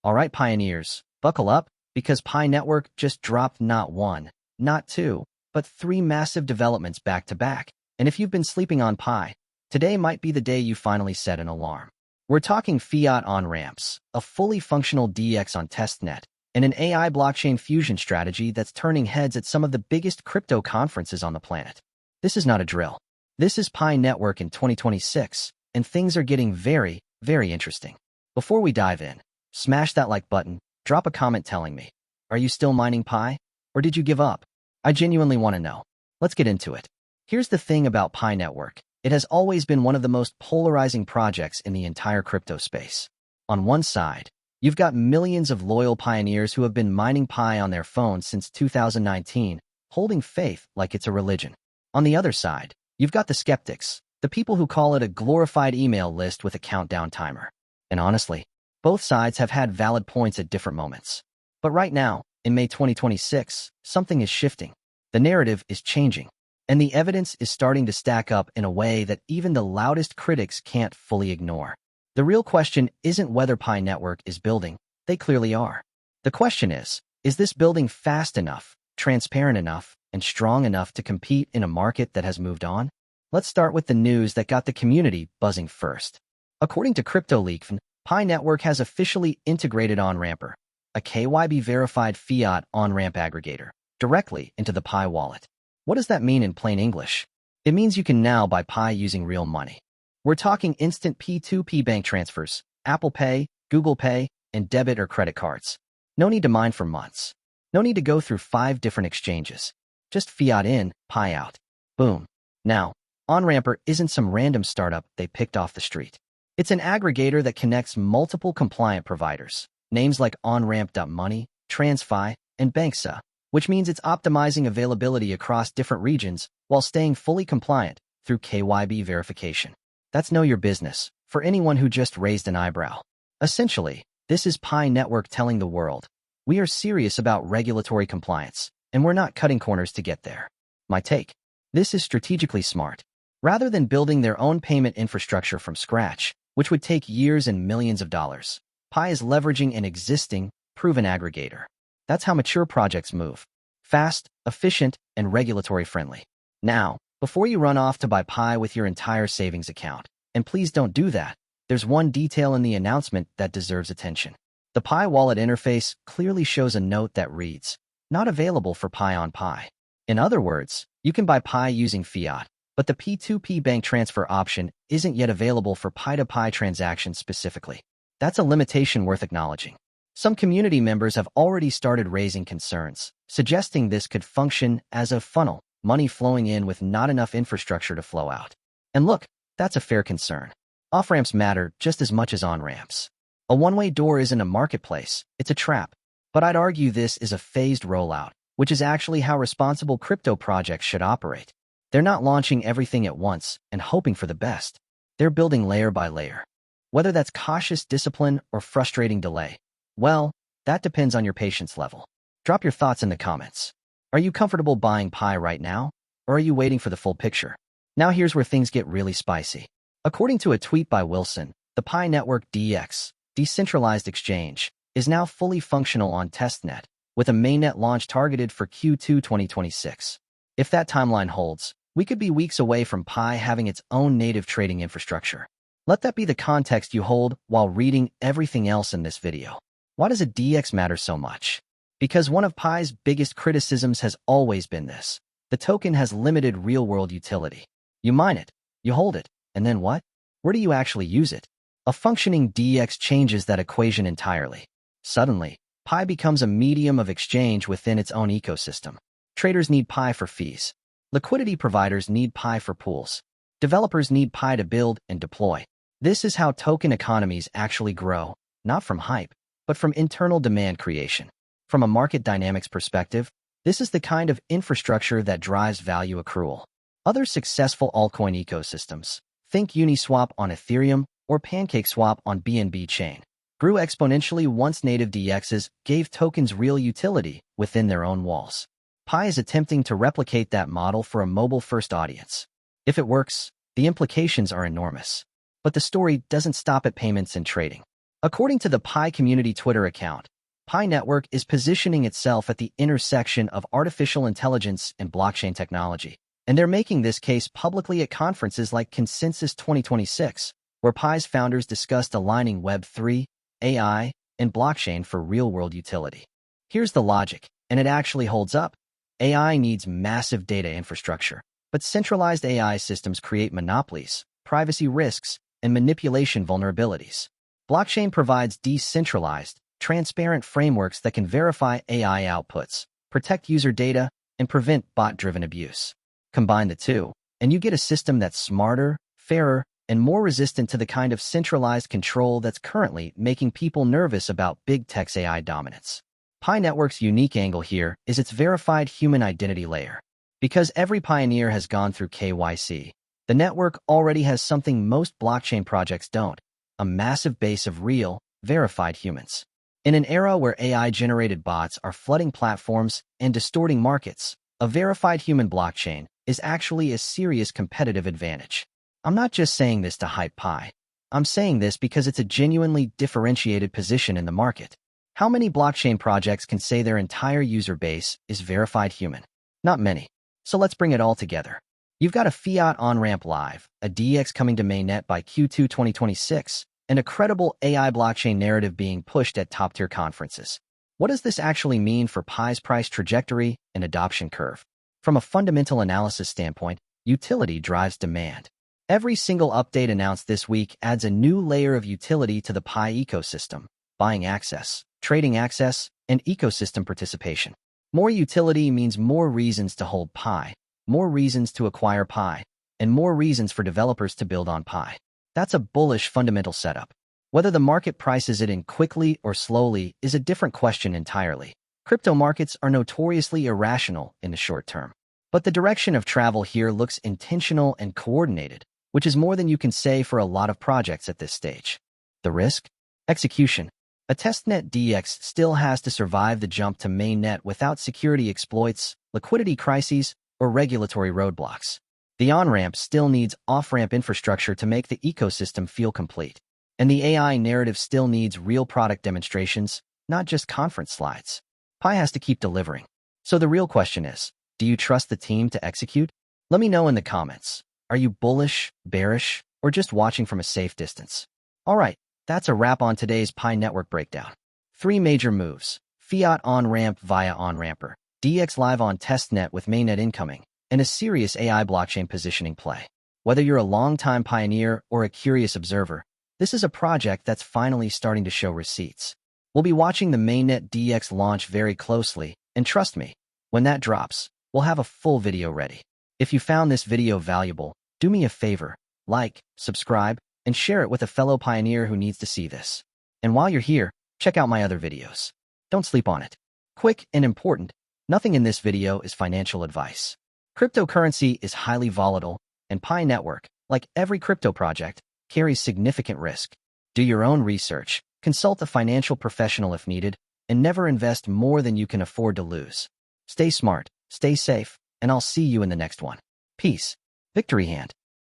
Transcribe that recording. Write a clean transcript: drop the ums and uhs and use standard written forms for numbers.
All right, pioneers, buckle up, because Pi Network just dropped not one, not two, but three massive developments back to back. And if you've been sleeping on Pi, today might be the day you finally set an alarm. We're talking Fiat on-ramps, a fully functional DEX on Testnet, and an AI blockchain fusion strategy that's turning heads at some of the biggest crypto conferences on the planet. This is not a drill. This is Pi Network in 2026, and things are getting very, very interesting. Before we dive in, smash that like button, drop a comment telling me, are you still mining Pi? Or did you give up? I genuinely want to know. Let's get into it. Here's the thing about Pi Network. It has always been one of the most polarizing projects in the entire crypto space. On one side, you've got millions of loyal pioneers who have been mining Pi on their phones since 2019, holding faith like it's a religion. On the other side, you've got the skeptics, the people who call it a glorified email list with a countdown timer. And honestly, both sides have had valid points at different moments. But right now, in May 2026, something is shifting. The narrative is changing. And the evidence is starting to stack up in a way that even the loudest critics can't fully ignore. The real question isn't whether Pi Network is building. They clearly are. The question is this building fast enough, transparent enough, and strong enough to compete in a market that has moved on? Let's start with the news that got the community buzzing first. According to CryptoLeak, Pi Network has officially integrated Onramper, a KYB-verified fiat on-ramp aggregator, directly into the Pi wallet. What does that mean in plain English? It means you can now buy Pi using real money. We're talking instant P2P bank transfers, Apple Pay, Google Pay, and debit or credit cards. No need to mine for months. No need to go through 5 different exchanges. Just fiat in, Pi out. Boom. Now, Onramper isn't some random startup they picked off the street. It's an aggregator that connects multiple compliant providers, names like OnRamp.money, TransFi, and Banksa, which means it's optimizing availability across different regions while staying fully compliant through KYB verification. That's know your business for anyone who just raised an eyebrow. Essentially, this is Pi Network telling the world, we are serious about regulatory compliance, and we're not cutting corners to get there. My take: this is strategically smart. Rather than building their own payment infrastructure from scratch, which would take years and millions of dollars, Pi is leveraging an existing, proven aggregator. That's how mature projects move. Fast, efficient, and regulatory friendly. Now, before you run off to buy Pi with your entire savings account, and please don't do that, there's one detail in the announcement that deserves attention. The Pi wallet interface clearly shows a note that reads, "Not available for Pi on Pi." In other words, you can buy Pi using fiat, but the P2P bank transfer option isn't yet available for Pi-to-Pi transactions specifically. That's a limitation worth acknowledging. Some community members have already started raising concerns, suggesting this could function as a funnel, money flowing in with not enough infrastructure to flow out. And look, that's a fair concern. Off-ramps matter just as much as on-ramps. A one-way door isn't a marketplace, it's a trap. But I'd argue this is a phased rollout, which is actually how responsible crypto projects should operate. They're not launching everything at once and hoping for the best. They're building layer by layer. Whether that's cautious discipline or frustrating delay, well, that depends on your patience level. Drop your thoughts in the comments. Are you comfortable buying Pi right now, or are you waiting for the full picture? Now here's where things get really spicy. According to a tweet by Wilson, the Pi Network DEX, decentralized exchange, is now fully functional on Testnet, with a mainnet launch targeted for Q2 2026. If that timeline holds, we could be weeks away from Pi having its own native trading infrastructure. Let that be the context you hold while reading everything else in this video. Why does a DEX matter so much? Because one of Pi's biggest criticisms has always been this: the token has limited real-world utility. You mine it, you hold it, and then what? Where do you actually use it? A functioning DEX changes that equation entirely. Suddenly, Pi becomes a medium of exchange within its own ecosystem. Traders need Pi for fees. Liquidity providers need Pi for pools. Developers need Pi to build and deploy. This is how token economies actually grow, not from hype, but from internal demand creation. From a market dynamics perspective, this is the kind of infrastructure that drives value accrual. Other successful altcoin ecosystems, think Uniswap on Ethereum or PancakeSwap on BNB chain, grew exponentially once native DEXs gave tokens real utility within their own walls. Pi is attempting to replicate that model for a mobile-first audience. If it works, the implications are enormous. But the story doesn't stop at payments and trading. According to the Pi community Twitter account, Pi Network is positioning itself at the intersection of artificial intelligence and blockchain technology, and they're making this case publicly at conferences like Consensus 2026, where Pi's founders discussed aligning Web3, AI, and blockchain for real-world utility. Here's the logic, and it actually holds up. AI needs massive data infrastructure, but centralized AI systems create monopolies, privacy risks, and manipulation vulnerabilities. Blockchain provides decentralized, transparent frameworks that can verify AI outputs, protect user data, and prevent bot-driven abuse. Combine the two, and you get a system that's smarter, fairer, and more resistant to the kind of centralized control that's currently making people nervous about big tech's AI dominance. Pi Network's unique angle here is its verified human identity layer. Because every pioneer has gone through KYC, the network already has something most blockchain projects don't: a massive base of real, verified humans. In an era where AI-generated bots are flooding platforms and distorting markets, a verified human blockchain is actually a serious competitive advantage. I'm not just saying this to hype Pi. I'm saying this because it's a genuinely differentiated position in the market. How many blockchain projects can say their entire user base is verified human? Not many. So let's bring it all together. You've got a Fiat on-ramp live, a DEX coming to Mainnet by Q2 2026, and a credible AI blockchain narrative being pushed at top-tier conferences. What does this actually mean for Pi's price trajectory and adoption curve? From a fundamental analysis standpoint, utility drives demand. Every single update announced this week adds a new layer of utility to the Pi ecosystem: buying access, trading access, and ecosystem participation. More utility means more reasons to hold Pi, more reasons to acquire Pi, and more reasons for developers to build on Pi. That's a bullish fundamental setup. Whether the market prices it in quickly or slowly is a different question entirely. Crypto markets are notoriously irrational in the short term. But the direction of travel here looks intentional and coordinated, which is more than you can say for a lot of projects at this stage. The risk? Execution. A testnet DEX still has to survive the jump to mainnet without security exploits, liquidity crises, or regulatory roadblocks. The on-ramp still needs off-ramp infrastructure to make the ecosystem feel complete. And the AI narrative still needs real product demonstrations, not just conference slides. Pi has to keep delivering. So the real question is, do you trust the team to execute? Let me know in the comments. Are you bullish, bearish, or just watching from a safe distance? All right, that's a wrap on today's Pi Network breakdown. 3 major moves: Fiat on-ramp via Onramper, DEX live on Testnet with Mainnet incoming, and a serious AI blockchain positioning play. Whether you're a long-time pioneer or a curious observer, this is a project that's finally starting to show receipts. We'll be watching the Mainnet DEX launch very closely, and trust me, when that drops, we'll have a full video ready. If you found this video valuable, do me a favor: like, subscribe, and share it with a fellow pioneer who needs to see this. And while you're here, check out my other videos. Don't sleep on it. Quick and important, nothing in this video is financial advice. Cryptocurrency is highly volatile, and Pi Network, like every crypto project, carries significant risk. Do your own research, consult a financial professional if needed, and never invest more than you can afford to lose. Stay smart, stay safe, and I'll see you in the next one. Peace. Victory hand.